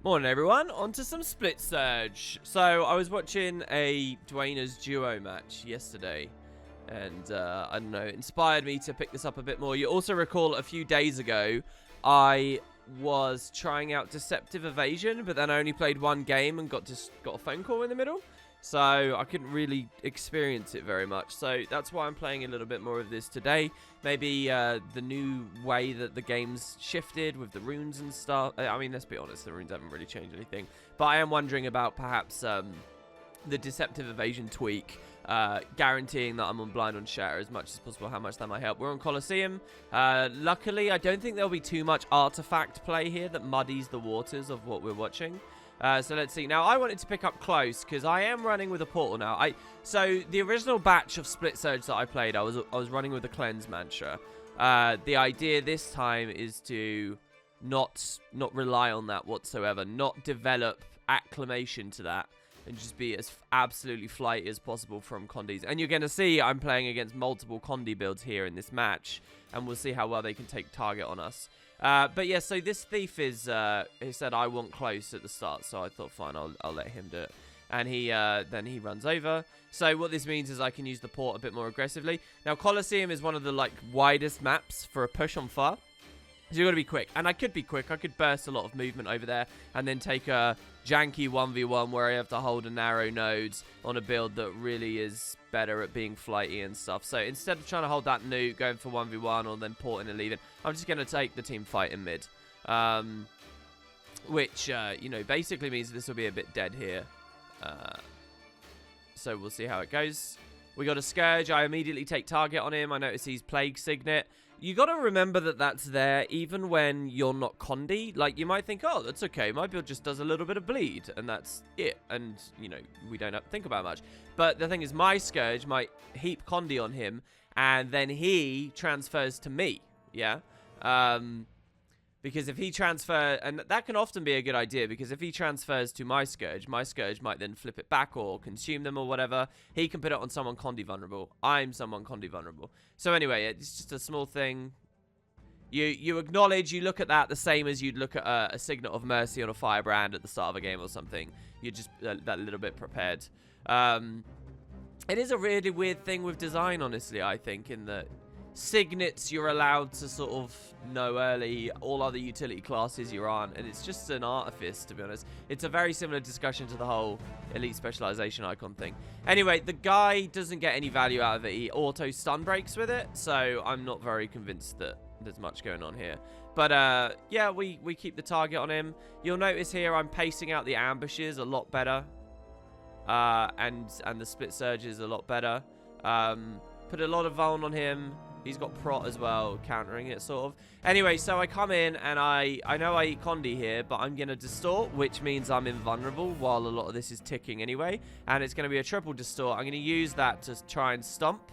Morning everyone, on to some Split Surge. So I was watching a Dwayne's duo match yesterday and I don't know, it inspired me to pick this up a bit more. You also recall a few days ago I was trying out Deceptive Evasion, but then I only played one game and got a phone call in the middle. So I couldn't really experience it very much. So that's why I'm playing a little bit more of this today. Maybe the new way that the game's shifted with the runes and stuff. I mean, let's be honest, the runes haven't really changed anything. But I am wondering about perhaps the Deceptive Evasion tweak, guaranteeing that I'm on blind on shatter as much as possible, how much that might help. We're on Coliseum. Luckily, I don't think there'll be too much artifact play here that muddies the waters of what we're watching. So let's see. Now, I wanted to pick up close because I am running with a portal now. So the original batch of Split Surge that I played, I was running with a cleanse mantra. The idea this time is to not rely on that whatsoever, not develop acclimation to that, and just be as absolutely flighty as possible from Condis. And you're going to see I'm playing against multiple Condi builds here in this match, and we'll see how well they can take target on us. But yeah, so this thief is, he said I want close at the start, so I thought fine, I'll let him do it. And then he runs over. So what this means is I can use the port a bit more aggressively. Now, Coliseum is one of the widest maps for a push on far. So you've got to be quick. And I could be quick. I could burst a lot of movement over there and then take a janky 1v1 where I have to hold a narrow node on a build that really is better at being flighty and stuff. So instead of trying to hold that nuke, going for 1v1 or then porting and leaving, I'm just going to take the team fight in mid. Which, you know, basically means this will be a bit dead here. So we'll see how it goes. We got a Scourge. I immediately take target on him. I notice he's Plague Signet. You got to remember that that's there even when you're not Condi. Like, you might think, oh, that's okay. My build just does a little bit of bleed, and that's it. And, you know, we don't have to think about it much. But the thing is, my Scourge might heap Condi on him, and then he transfers to me, yeah? Because if he transfers, and that can often be a good idea, because if he transfers to my Scourge might then flip it back or consume them or whatever. He can put it on someone Condi vulnerable. I'm someone Condi vulnerable. So anyway, it's just a small thing. You acknowledge, you look at that the same as you'd look at a Signet of Mercy on a Firebrand at the start of a game or something. You're just that little bit prepared. It is a really weird thing with design, honestly, I think, in that Signets you're allowed to sort of know early, all other utility classes you aren't, and it's just an artifice, to be honest. It's a very similar discussion to the whole elite specialization icon thing. Anyway, the guy doesn't get any value out of it. He auto stun breaks with it, so I'm not very convinced that there's much going on here. But yeah, we keep the target on him. You'll notice here I'm pacing out the ambushes a lot better, and the split surges a lot better. Put a lot of vuln on him. He's got prot as well, countering it, sort of. Anyway, so I come in, and I know I eat Condi here, but I'm going to distort, which means I'm invulnerable while a lot of this is ticking anyway. And it's going to be a triple distort. I'm going to use that to try and stomp.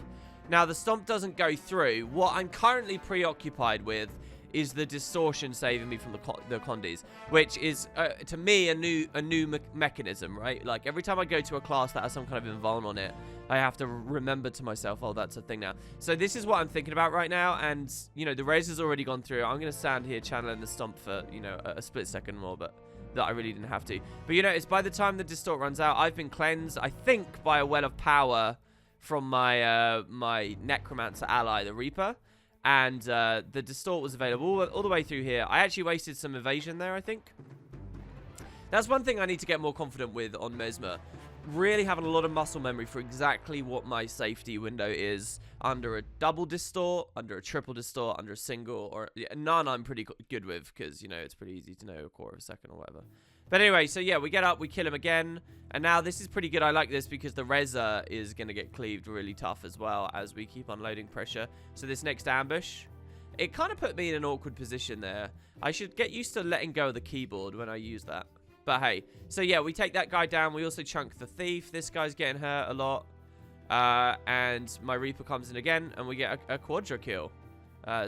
Now, the stomp doesn't go through. What I'm currently preoccupied with is the distortion saving me from the Condis, which is, to me, a new mechanism, right? Like, every time I go to a class that has some kind of invuln on it, I have to remember to myself, oh, that's a thing now. So this is what I'm thinking about right now, and, you know, the raise has already gone through. I'm going to stand here channeling the stomp for, you know, a split second more, but that I really didn't have to. But, you know, it's by the time the distort runs out, I've been cleansed, I think, by a well of power from my my Necromancer ally, the Reaper. And the distort was available all the way through here. I actually wasted some evasion there, I think. That's one thing I need to get more confident with on Mesmer. Really having a lot of muscle memory for exactly what my safety window is under a double distort, under a triple distort, under a single, or none I'm pretty good with, because, you know, it's pretty easy to know a quarter of a second or whatever. But anyway, so yeah, we get up, we kill him again, and now this is pretty good. I like this because the Reza is going to get cleaved really tough as well as we keep unloading pressure. So this next ambush, it kind of put me in an awkward position there. I should get used to letting go of the keyboard when I use that. But hey, so yeah, we take that guy down. We also chunk the thief. This guy's getting hurt a lot. And my Reaper comes in again, and we get a quadra kill.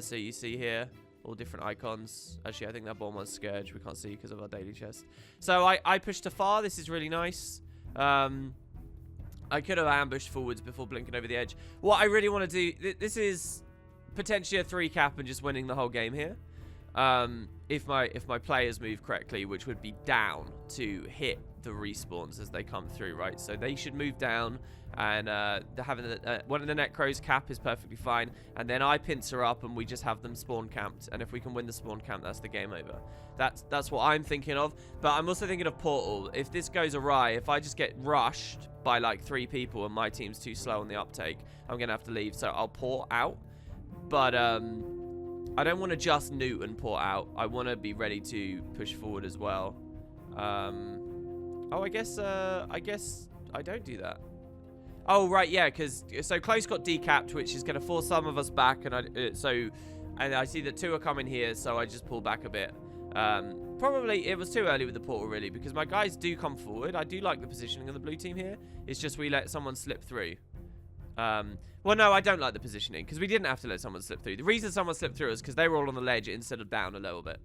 So you see here, all different icons. Actually, I think that bomb was Scourge. We can't see because of our daily chest. So I pushed to far. This is really nice. I could have ambushed forwards before blinking over the edge. What I really want to do, this is potentially a 3 cap and just winning the whole game here. if my players move correctly, which would be down to hit the respawns as they come through, right? So they should move down, and having one of the Necros cap is perfectly fine, and then I pincer up and we just have them spawn camped, and if we can win the spawn camp, that's the game over. That's what I'm thinking of. But I'm also thinking of Portal. If this goes awry, if I just get rushed by like 3 people and my team's too slow on the uptake, I'm gonna have to leave, so I'll port out. But I don't want to just newt and port out. I want to be ready to push forward as well. Oh, I guess I don't do that. Oh, right, yeah, because so Close got decapped, which is going to force some of us back, and I see that 2 are coming here, so I just pull back a bit. Probably it was too early with the portal, really, because my guys do come forward. I do like the positioning of the blue team here. It's just we let someone slip through. Well, no, I don't like the positioning, because we didn't have to let someone slip through. The reason someone slipped through is because they were all on the ledge instead of down a little bit.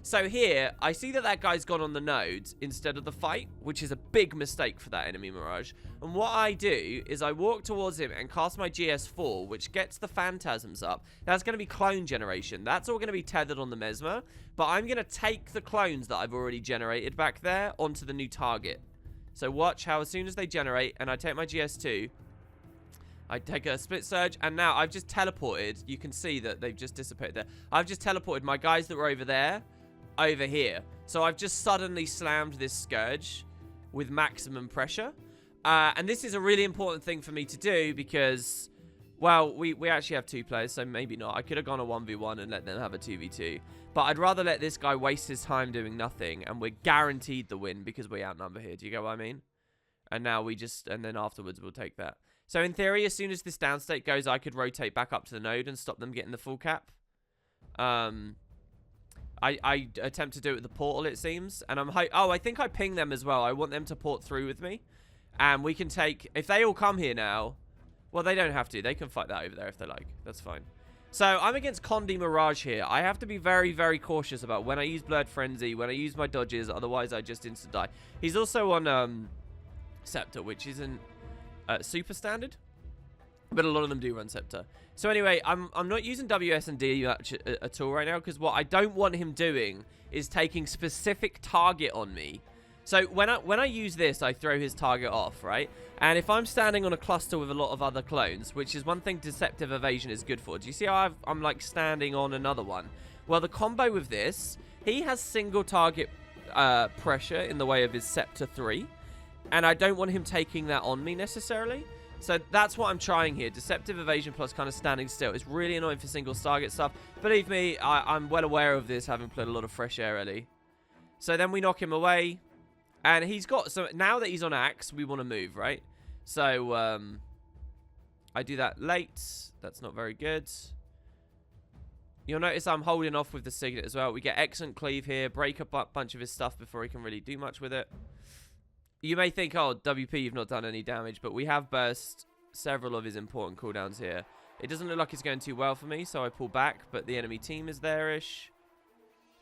So here, I see that guy's gone on the node instead of the fight, which is a big mistake for that enemy Mirage. And what I do is I walk towards him and cast my GS4, which gets the phantasms up. That's going to be clone generation. That's all going to be tethered on the Mesmer. But I'm going to take the clones that I've already generated back there onto the new target. So watch how as soon as they generate, and I take my GS2, I take a split surge, and now I've just teleported. You can see that they've just dissipated there. I've just teleported my guys that were over there, over here. So I've just suddenly slammed this Scourge with maximum pressure. And this is a really important thing for me to do because, well, we actually have 2 players, so maybe not. I could have gone a 1v1 and let them have a 2v2. But I'd rather let this guy waste his time doing nothing, and we're guaranteed the win because we outnumber here. Do you get what I mean? And now and then afterwards we'll take that. So in theory, as soon as this downstate goes, I could rotate back up to the node and stop them getting the full cap. I attempt to do it with the portal, it seems. And I think I ping them as well. I want them to port through with me. And we can take... If they all come here now... Well, they don't have to. They can fight that over there if they like. That's fine. So I'm against Condi Mirage here. I have to be very, very cautious about when I use Blurred Frenzy, when I use my dodges. Otherwise, I just instant die. He's also on Scepter, which isn't... super standard, but a lot of them do run Scepter. So anyway, I'm not using WS&D much at all right now because what I don't want him doing is taking specific target on me. So when I use this, I throw his target off, right? And if I'm standing on a cluster with a lot of other clones, which is one thing Deceptive Evasion is good for. Do you see how I'm like standing on another one? Well, the combo with this, he has single target pressure in the way of his Scepter 3. And I don't want him taking that on me necessarily. So that's what I'm trying here. Deceptive Evasion plus kind of standing still. It's really annoying for single target stuff. Believe me, I'm well aware of this, having played a lot of Fresh Air early. So then we knock him away. And he's got... So now that he's on Axe, we want to move, right? So I do that late. That's not very good. You'll notice I'm holding off with the Signet as well. We get excellent cleave here. Break a bunch of his stuff before he can really do much with it. You may think, oh, WP, you've not done any damage, but we have burst several of his important cooldowns here. It doesn't look like it's going too well for me, so I pull back, but the enemy team is there-ish.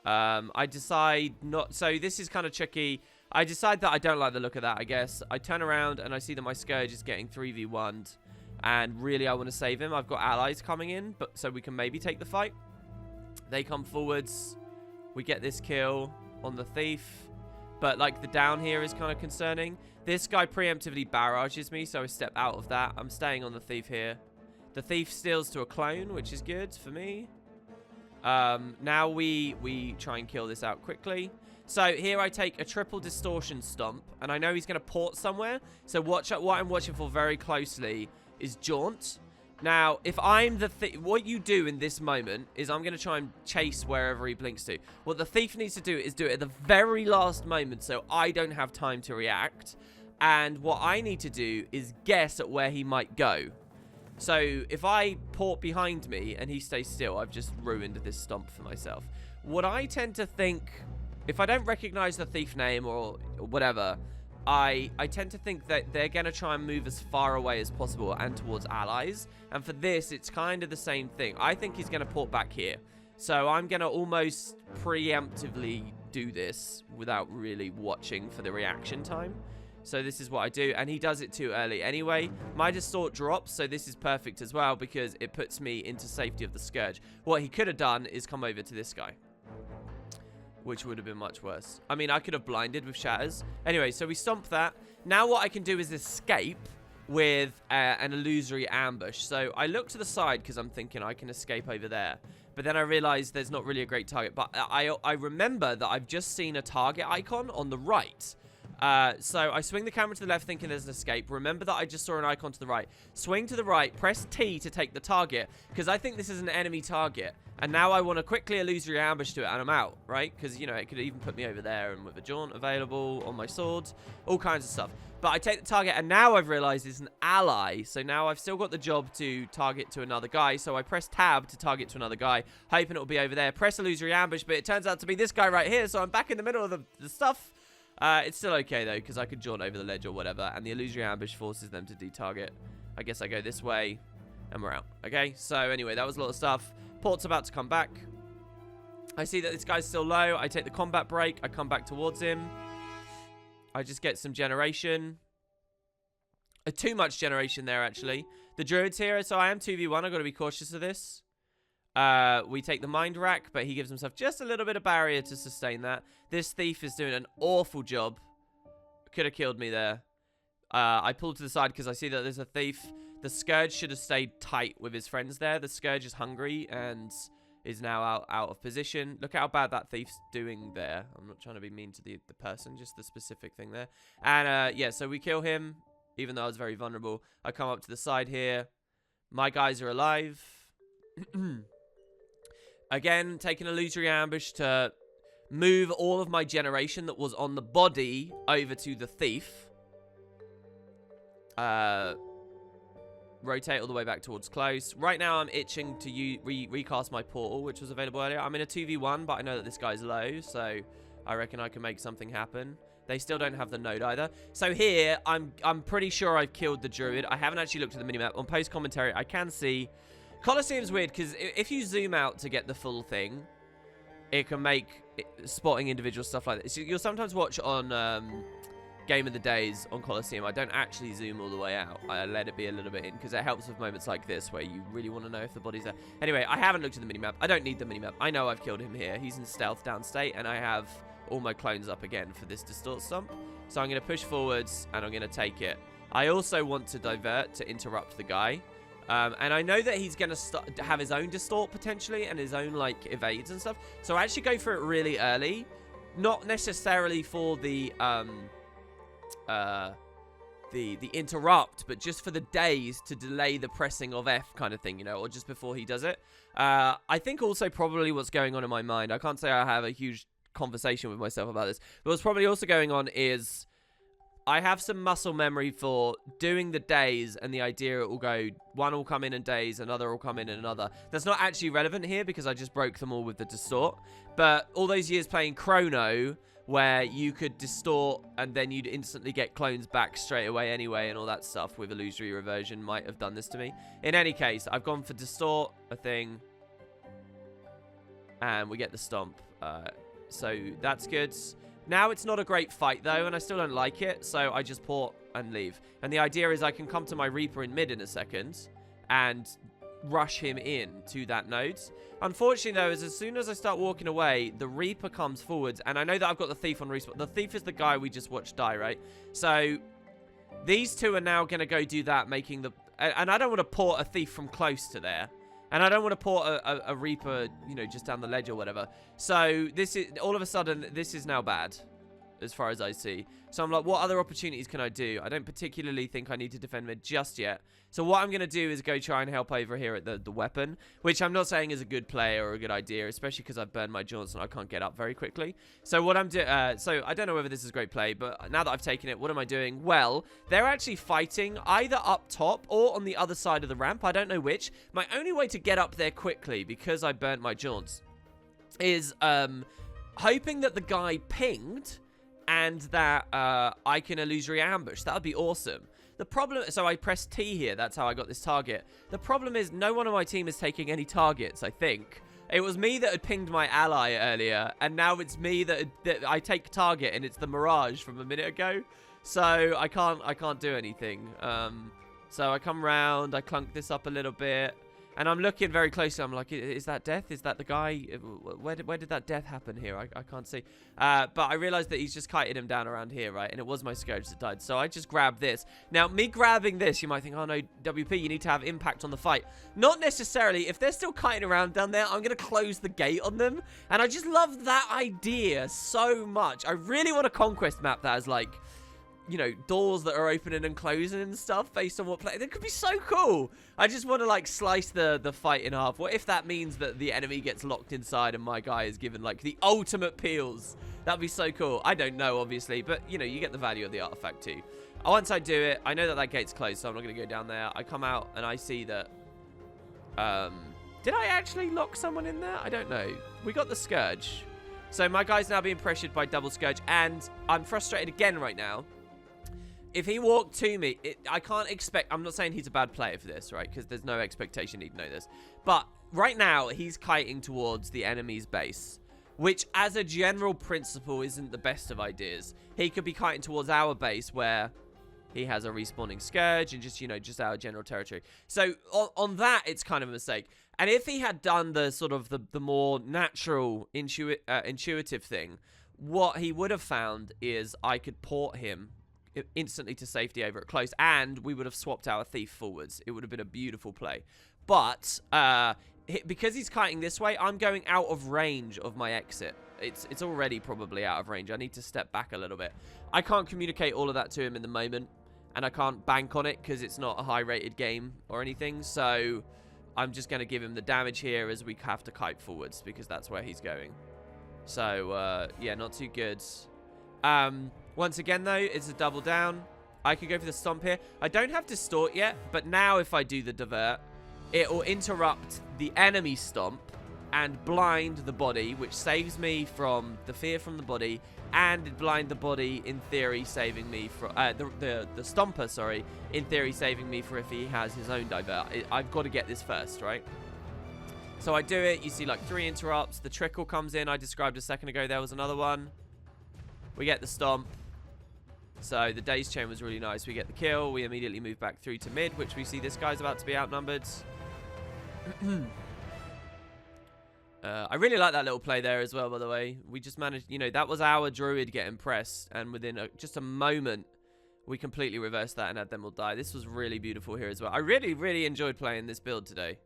I decide not... So this is kind of tricky. I decide that I don't like the look of that, I guess. I turn around, and I see that my Scourge is getting 3v1'd, and really I want to save him. I've got allies coming in, but so we can maybe take the fight. They come forwards. We get this kill on the Thief. But, like, the down here is kind of concerning. This guy preemptively barrages me, so I step out of that. I'm staying on the Thief here. The Thief steals to a clone, which is good for me. Now we try and kill this out quickly. So, here I take a triple distortion stomp. And I know he's going to port somewhere. So, what I'm watching for very closely is Jaunt. Now, if I'm the Thief, what you do in this moment is I'm going to try and chase wherever he blinks to. What the Thief needs to do is do it at the very last moment so I don't have time to react. And what I need to do is guess at where he might go. So, if I port behind me and he stays still, I've just ruined this stomp for myself. What I tend to think, if I don't recognize the Thief name or whatever... I tend to think that they're going to try and move as far away as possible and towards allies. And for this, it's kind of the same thing. I think he's going to port back here. So I'm going to almost preemptively do this without really watching for the reaction time. So this is what I do, and he does it too early anyway. My distort drops, so this is perfect as well because it puts me into safety of the Scourge. What he could have done is come over to this guy, which would have been much worse. I mean, I could have blinded with shatters. Anyway, so we stomp that. Now what I can do is escape with an illusory ambush. So I look to the side because I'm thinking I can escape over there. But then I realize there's not really a great target. But I remember that I've just seen a target icon on the right. So I swing the camera to the left thinking there's an escape. Remember that I just saw an icon to the right. Swing to the right, press T to take the target, because I think this is an enemy target. And now I want to quickly illusory ambush to it, and I'm out, right? Because, you know, it could even put me over there, and with a jaunt available on my swords, all kinds of stuff. But I take the target, and now I've realized it's an ally. So now I've still got the job to target to another guy. So I press tab to target to another guy, hoping it'll be over there. Press illusory ambush, but it turns out to be this guy right here. So I'm back in the middle of the stuff. It's still okay, though, because I could jaunt over the ledge or whatever, and the illusory ambush forces them to detarget. I guess I go this way, and we're out. Okay, so anyway, that was a lot of stuff. Port's about to come back. I see that this guy's still low. I take the combat break. I come back towards him. I just get some generation. Too much generation there, actually. The druid's here, so I am 2v1. I've got to be cautious of this. We take the mind rack, but he gives himself just a little bit of barrier to sustain that. This thief is doing an awful job. Could have killed me there. I pulled to the side because I see that there's a thief. The Scourge should have stayed tight with his friends there. The Scourge is hungry and is now out of position. Look how bad that thief's doing there. I'm not trying to be mean to the person, just the specific thing there. And yeah, so we kill him, even though I was very vulnerable. I come up to the side here. My guys are alive. Again, take an illusory ambush to move all of my generation that was on the body over to the thief. Rotate all the way back towards close. Right now, I'm itching to recast my portal, which was available earlier. I'm in a 2v1, but I know that this guy's low, so I reckon I can make something happen. They still don't have the node either. So here, I'm pretty sure I've killed the druid. I haven't actually looked at the minimap. On post-commentary, I can see... Coliseum's weird, because if you zoom out to get the full thing, it can make spotting individual stuff like this. You'll sometimes watch on Game of the Days on Coliseum. I don't actually zoom all the way out. I let it be a little bit in, because it helps with moments like this, where you really want to know if the body's there. Anyway, I haven't looked at the minimap. I don't need the minimap. I know I've killed him here. He's in stealth downstate, and I have all my clones up again for this distort stomp. So I'm going to push forwards, and I'm going to take it. I also want to divert to interrupt the guy. And I know that he's going to have his own distort potentially and his own like evades and stuff. So I actually go for it really early. Not necessarily for the interrupt, but just for the daze to delay the pressing of F kind of thing, you know, or just before he does it. I think also probably what's going on in my mind, I can't say I have a huge conversation with myself about this, but what's probably also going on is I have some muscle memory for doing the days, and the idea it will go, one will come in and daze, another will come in and another. That's not actually relevant here because I just broke them all with the distort. But all those years playing Chrono, where you could distort and then you'd instantly get clones back straight away anyway, and all that stuff with illusory reversion might have done this to me. In any case, I've gone for distort, a thing, and we get the stomp. So that's good. Now it's not a great fight, though, and I still don't like it, so I just port and leave. And the idea is I can come to my Reaper in mid in a second and rush him in to that node. Unfortunately, though, is as soon as I start walking away, the Reaper comes forwards, and I know that I've got the Thief on respawn. The Thief is the guy we just watched die, right? So these two are now going to go do that, making the... And I don't want to port a Thief from close to there. And I don't want to port a Reaper, you know, just down the ledge or whatever. So this is, all of a sudden, this is now bad, as far as I see. So I'm like, what other opportunities can I do? I don't particularly think I need to defend mid just yet. So what I'm going to do is go try and help over here at the weapon, which I'm not saying is a good play or a good idea, especially because I've burned my jaunts and I can't get up very quickly. So what I'm doing, so I don't know whether this is a great play, but now that I've taken it, what am I doing? Well, they're actually fighting either up top or on the other side of the ramp. I don't know which. My only way to get up there quickly, because I burnt my jaunts, is hoping that the guy pinged and that I can illusory ambush. That would be awesome. The problem, so I pressed T here. That's how I got this target. The problem is no one on my team is taking any targets, I think. It was me that had pinged my ally earlier, and now it's me that I take target, and it's the Mirage from a minute ago. So I can't do anything. So I come round, I clunk this up a little bit, and I'm looking very closely. I'm like, is that death? Is that the guy? Where did that death happen here? I can't see. But I realized that he's just kited him down around here, right? And it was my Scourge that died. So I just grabbed this. Now, me grabbing this, you might think, oh no, WP, you need to have impact on the fight. Not necessarily. If they're still kiting around down there, I'm going to close the gate on them. And I just love that idea so much. I really want a Conquest map that has, like, you know, doors that are opening and closing and stuff based on what play. That could be so cool. I just want to, like, slice the fight in half. What if that means that the enemy gets locked inside and my guy is given, like, the ultimate peels? That'd be so cool. I don't know, obviously, but, you know, you get the value of the artifact too. Once I do it, I know that gate's closed, so I'm not going to go down there. I come out and I see that... did I actually lock someone in there? I don't know. We got the Scourge. So my guy's now being pressured by double Scourge, and I'm frustrated again right now. If he walked to me, I can't expect... I'm not saying he's a bad player for this, right? Because there's no expectation he'd know this. But right now, he's kiting towards the enemy's base, which, as a general principle, isn't the best of ideas. He could be kiting towards our base, where he has a respawning Scourge and just, you know, just our general territory. So, on that, it's kind of a mistake. And if he had done the sort of the more natural, intuitive thing, what he would have found is I could port him instantly to safety over at close, and we would have swapped our thief forwards. It would have been a beautiful play. But because he's kiting this way, I'm going out of range of my exit. It's already probably out of range. I need to step back a little bit. I can't communicate all of that to him in the moment, and I can't bank on it because it's not a high-rated game or anything. So I'm just going to give him the damage here as we have to kite forwards because that's where he's going. So yeah, not too good. Once again, though, it's a double down. I could go for the stomp here. I don't have distort yet, but now if I do the divert, it will interrupt the enemy stomp and blind the body, which saves me from the fear from the body, and blind the body, in theory, saving me from... the stomper, sorry, in theory, saving me for if he has his own divert. I've got to get this first, right? So I do it. You see, like, 3 interrupts. The trickle comes in. I described a second ago. There was another one. We get the stomp. So the daze chain was really nice. We get the kill. We immediately move back through to mid, which we see this guy's about to be outnumbered. I really like that little play there as well, by the way. We just managed, you know, that was our druid getting pressed, and within just a moment, we completely reversed that and had them all die. This was really beautiful here as well. I really, really enjoyed playing this build today.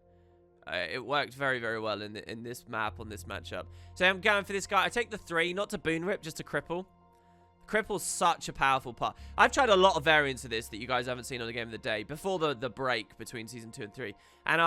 It worked very, very well in this map, on this matchup. So I'm going for this guy. I take the 3, not to boon whip, just to cripple. Cripple's such a powerful part. I've tried a lot of variants of this that you guys haven't seen on the Game of the Day before the break between Season 2 and 3. And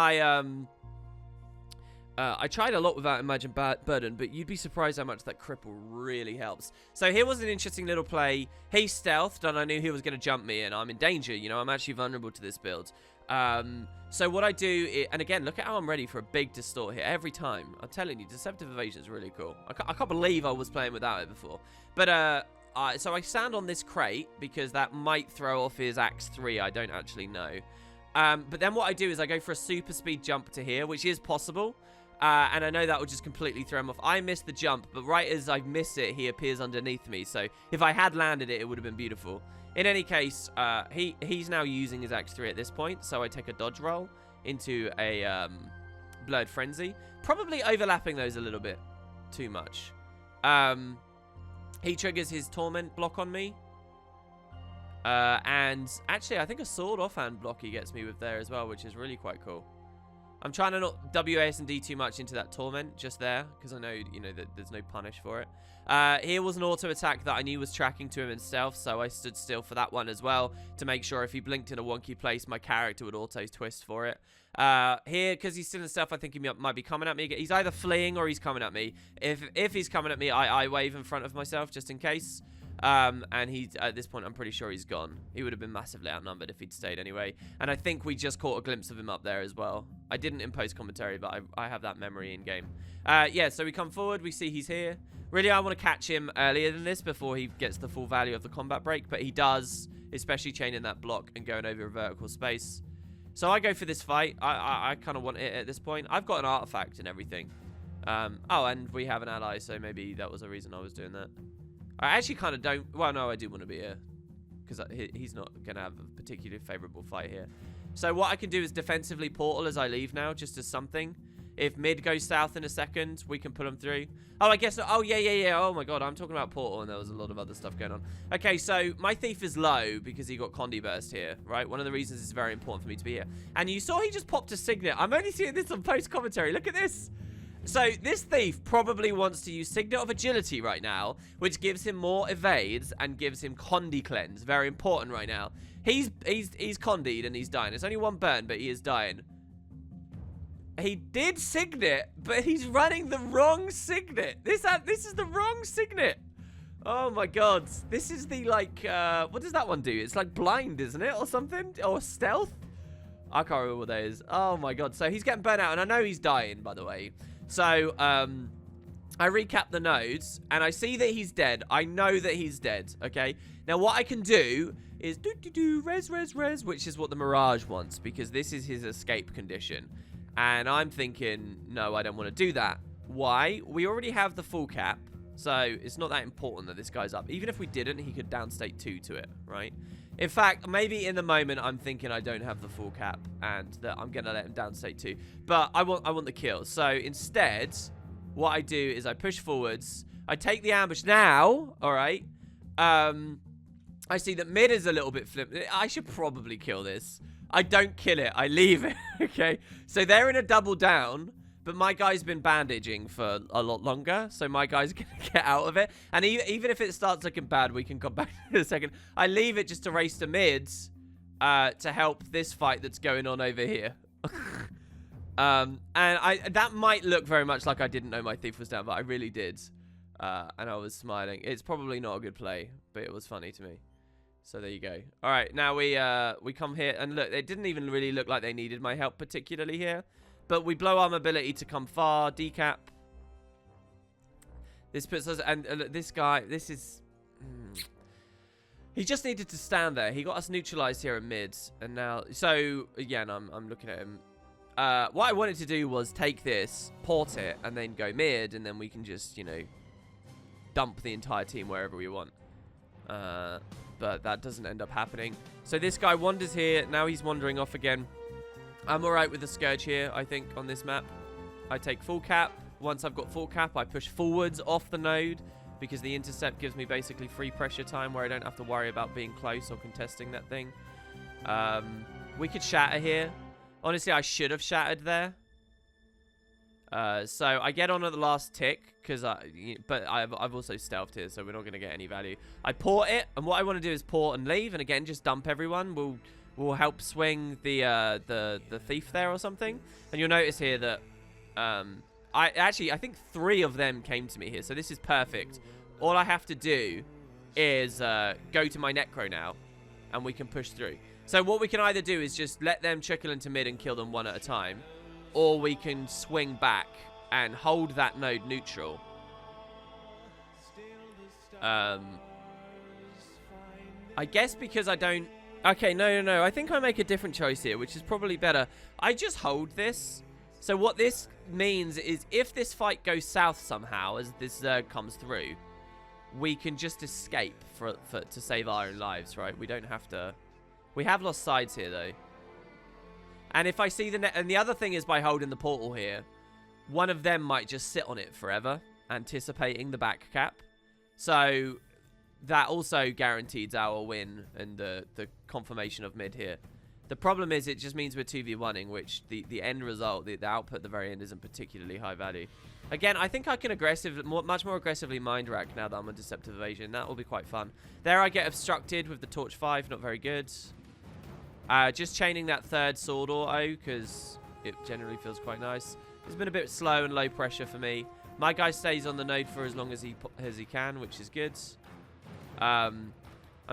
I tried a lot without Imagine Burden, but you'd be surprised how much that cripple really helps. So here was an interesting little play. He stealthed, and I knew he was going to jump me, and I'm in danger. You know, I'm actually vulnerable to this build. So what I do, and again, look at how I'm ready for a big distort here every time. I'm telling you, Deceptive Evasion is really cool. I can't believe I was playing without it before. But, so I stand on this crate because that might throw off his Axe 3. I don't actually know. But then what I do is I go for a super speed jump to here, which is possible. And I know that will just completely throw him off. I missed the jump, but right as I miss it, he appears underneath me. So if I had landed it, it would have been beautiful. In any case, he's now using his Axe 3 at this point. So I take a dodge roll into a Blurred Frenzy. Probably overlapping those a little bit too much. He triggers his Torment block on me. And actually, I think a sword offhand block he gets me with there as well, which is really quite cool. I'm trying to not WASD too much into that Torment just there, because I know, you know, that there's no punish for it. Here was an auto attack that I knew was tracking to him in stealth, so I stood still for that one as well to make sure if he blinked in a wonky place, my character would auto twist for it. Here, because he's still in stealth, I think he might be coming at me. He's either fleeing or he's coming at me. If he's coming at me, I wave in front of myself just in case. And he's, at this point, I'm pretty sure he's gone. He would have been massively outnumbered if he'd stayed anyway. And I think we just caught a glimpse of him up there as well. I didn't in post-commentary, but I have that memory in-game. Yeah, so we come forward. We see he's here. Really, I want to catch him earlier than this before he gets the full value of the combat break. But he does, especially chaining that block and going over a vertical space. So I go for this fight. I kind of want it at this point. I've got an artifact and everything. Oh, and we have an ally, so maybe that was a reason I was doing that. I actually kind of don't... Well, no, I do want to be here. because he's not going to have a particularly favourable fight here. So what I can do is defensively portal as I leave now, just as something. If mid goes south in a second, we can put them through. Oh, I guess... Oh, yeah. Oh, my God. I'm talking about portal, and there was a lot of other stuff going on. Okay, so my thief is low because he got Condi burst here, right? One of the reasons it's very important for me to be here. And you saw he just popped a signet. I'm only seeing this on post-commentary. Look at this. So this thief probably wants to use Signet of Agility right now, which gives him more evades and gives him Condi cleanse. Very important right now. He's Condied and he's dying. It's only one burn, but he is dying. He did Signet, but he's running the wrong Signet. This is the wrong Signet. Oh my God. This is the, like, what does that one do? It's like blind, isn't it? Or something? Or stealth? I can't remember what that is. Oh my God. So he's getting burnt out, and I know he's dying, by the way. So, I recap the nodes, and I see that he's dead. I know that he's dead, okay? Now, what I can do is res, which is what the Mirage wants, because this is his escape condition. And I'm thinking, no, I don't want to do that. Why? We already have the full cap, so it's not that important that this guy's up. Even if we didn't, he could downstate 2 to it, right? In fact, maybe in the moment, I'm thinking I don't have the full cap and that I'm going to let him downstate 2. But I want the kill. So instead, what I do is I push forwards. I take the ambush now, all right? I see that mid is a little bit flipped. I should probably kill this. I don't kill it. I leave it, okay? So they're in a double down, but my guy's been bandaging for a lot longer, so my guy's going to get out of it. And even if it starts looking bad, we can come back in a second. I leave it just to race to mids to help this fight that's going on over here. And that might look very much like I didn't know my thief was down, but I really did. And I was smiling. It's probably not a good play, but it was funny to me. So there you go. All right, now we come here, and look, it didn't even really look like they needed my help particularly here. But we blow our mobility to come far. Decap. This puts us... And this guy... This is... He just needed to stand there. He got us neutralized here in mid. And now... So, again, I'm looking at him. What I wanted to do was take this, port it, and then go mid. And then we can just, you know, dump the entire team wherever we want. But that doesn't end up happening. So this guy wanders here. Now he's wandering off again. I'm alright with the Scourge here, I think, on this map. I take full cap. Once I've got full cap, I push forwards off the node because the intercept gives me basically free pressure time where I don't have to worry about being close or contesting that thing. We could shatter here. Honestly, I should have shattered there. So I get on at the last tick, but I've also stealthed here, so we're not going to get any value. I port it, and what I want to do is port and leave, and again, just dump everyone. We'll help swing the thief there or something. And you'll notice here that I think 3 of them came to me here, so this is perfect. All I have to do is go to my Necro now, and we can push through. So what we can either do is just let them trickle into mid and kill them one at a time, or we can swing back and hold that node neutral. I guess because I don't... Okay, no. I think I make a different choice here, which is probably better. I just hold this. So what this means is if this fight goes south somehow, as this Zerg comes through, we can just escape to save our own lives, right? We don't have to... We have lost sides here, though. And if I see the net... And the other thing is by holding the portal here, one of them might just sit on it forever, anticipating the back cap. So... That also guarantees our win and the confirmation of mid here. The problem is it just means we're 2v1ing, which the end result, the output at the very end isn't particularly high value. Again, I think I can much more aggressively mind rack now that I'm on Deceptive Evasion. That will be quite fun. There I get obstructed with the Torch 5, not very good. Just chaining that 3rd sword auto because it generally feels quite nice. It's been a bit slow and low pressure for me. My guy stays on the node for as long as he can, which is good. I'm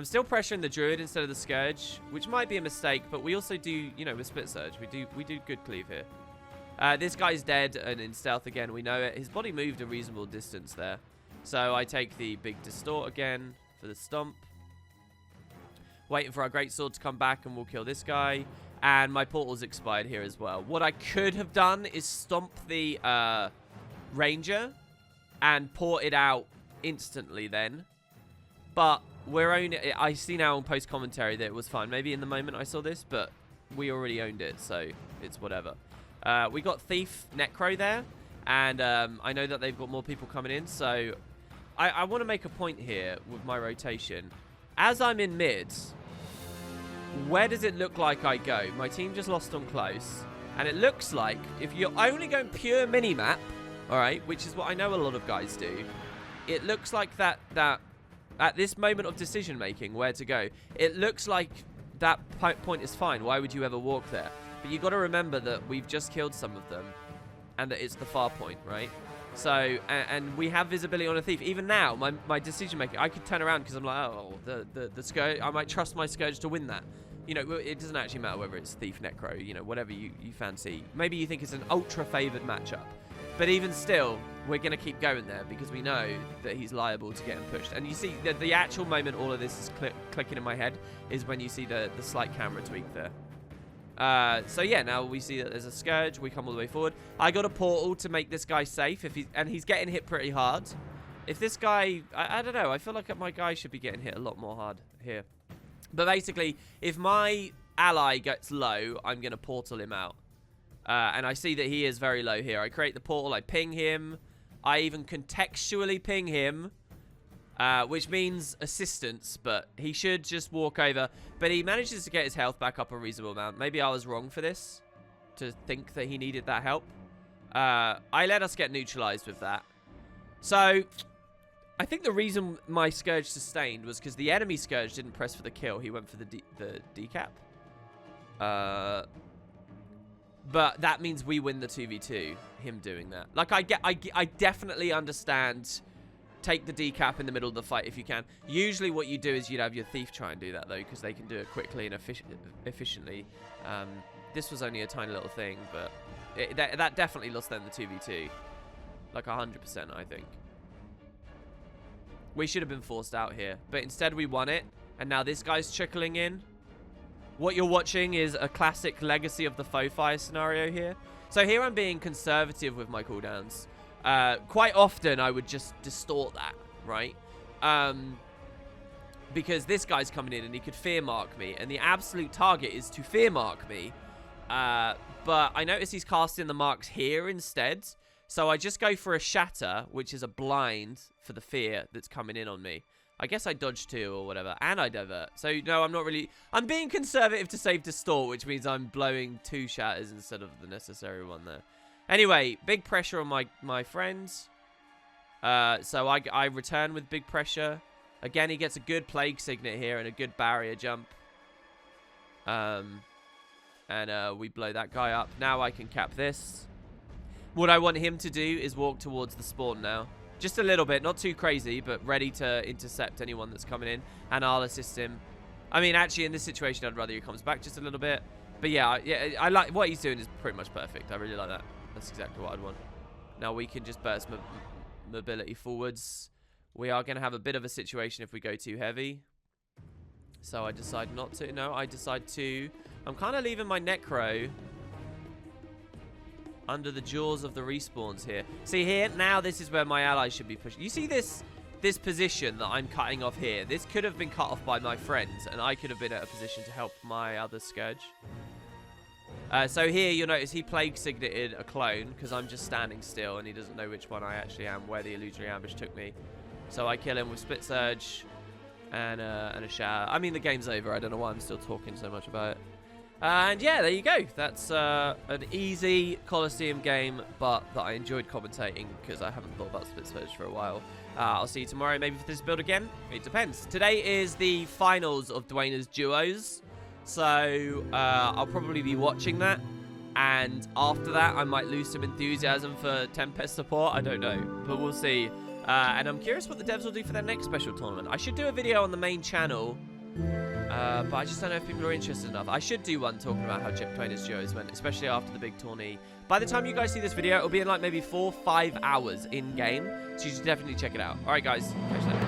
still pressuring the Druid instead of the Scourge, which might be a mistake, but we also do, you know, with Split Surge, we do good cleave here. This guy's dead and in stealth again, we know it. His body moved a reasonable distance there. So I take the big Distort again for the stomp. Waiting for our Greatsword to come back and we'll kill this guy. And my portal's expired here as well. What I could have done is stomp the Ranger and port it out instantly then. But I see now on post commentary that it was fine. Maybe in the moment I saw this, but we already owned it, so it's whatever. We got Thief Necro there, and I know that they've got more people coming in, so I want to make a point here with my rotation. As I'm in mid, where does it look like I go? My team just lost on close, and it looks like if you're only going pure mini-map, all right, which is what I know a lot of guys do, it looks like that at this moment of decision-making, where to go, it looks like that point is fine. Why would you ever walk there? But you've got to remember that we've just killed some of them, and that it's the far point, right? So, and we have visibility on a Thief. Even now, my decision-making, I could turn around because I'm like, oh, the Scourge, I might trust my Scourge to win that. You know, it doesn't actually matter whether it's Thief Necro, you know, whatever you fancy. Maybe you think it's an ultra-favored matchup. But even still, we're going to keep going there because we know that he's liable to getting pushed. And you see, the actual moment all of this is clicking in my head is when you see the slight camera tweak there. So yeah, now we see that there's a Scourge. We come all the way forward. I got a portal to make this guy safe, and he's getting hit pretty hard. If this guy, I don't know, I feel like my guy should be getting hit a lot more hard here. But basically, if my ally gets low, I'm going to portal him out. And I see that he is very low here. I create the portal, I ping him. I even contextually ping him, which means assistance, but he should just walk over. But he manages to get his health back up a reasonable amount. Maybe I was wrong for this, to think that he needed that help. I let us get neutralized with that. So, I think the reason my Scourge sustained was because the enemy Scourge didn't press for the kill. He went for the decap. But that means we win the 2v2, him doing that. Like, I definitely understand take the decap in the middle of the fight if you can. Usually what you do is you'd have your Thief try and do that, though, because they can do it quickly and efficiently. This was only a tiny little thing, but that definitely lost them the 2v2. Like 100%, I think. We should have been forced out here, but instead we won it, and now this guy's trickling in. What you're watching is a classic Legacy of the Foe Fire scenario here. So here I'm being conservative with my cooldowns. Quite often I would just distort that, right? Because this guy's coming in and he could fear mark me, and the absolute target is to fear mark me. But I notice he's casting the marks here instead. So I just go for a shatter, which is a blind for the fear that's coming in on me. I guess I dodge two or whatever, and I divert. So no, I'm not really... I'm being conservative to save distort, which means I'm blowing two shatters instead of the necessary one there. Anyway, big pressure on my friends. So I return with big pressure. Again, he gets a good Plague Signet here and a good barrier jump. And we blow that guy up. Now I can cap this. What I want him to do is walk towards the spawn now. Just a little bit, not too crazy, but ready to intercept anyone that's coming in. And I'll assist him. I mean, actually, in this situation, I'd rather he comes back just a little bit. But yeah, I like what he's doing is pretty much perfect. I really like that. That's exactly what I'd want. Now we can just burst mobility forwards. We are going to have a bit of a situation if we go too heavy. So I decide not to. No, I decide to. I'm kind of leaving my Necro under the jaws of the respawns here. See here, now this is where my allies should be pushing. You see this position that I'm cutting off here? This could have been cut off by my friends, and I could have been at a position to help my other Scourge. So here, you'll notice he Plague Signeted a clone, because I'm just standing still, and he doesn't know which one I actually am, where the illusionary ambush took me. So I kill him with Split Surge and a shower. I mean, the game's over. I don't know why I'm still talking so much about it. And yeah, there you go. That's an easy Coliseum game, but that I enjoyed commentating because I haven't thought about Split Surge for a while. I'll see you tomorrow, maybe for this build again. It depends. Today is the finals of Dwayna's Duos, so I'll probably be watching that. And after that, I might lose some enthusiasm for Tempest support. I don't know, but we'll see. And I'm curious what the devs will do for their next special tournament. I should do a video on the main channel. But I just don't know if people are interested enough. I should do one talking about how Dwayna's Duos went, especially after the big tourney. By the time you guys see this video, it'll be in like maybe 4-5 hours in-game. So you should definitely check it out. Alright guys, catch you later.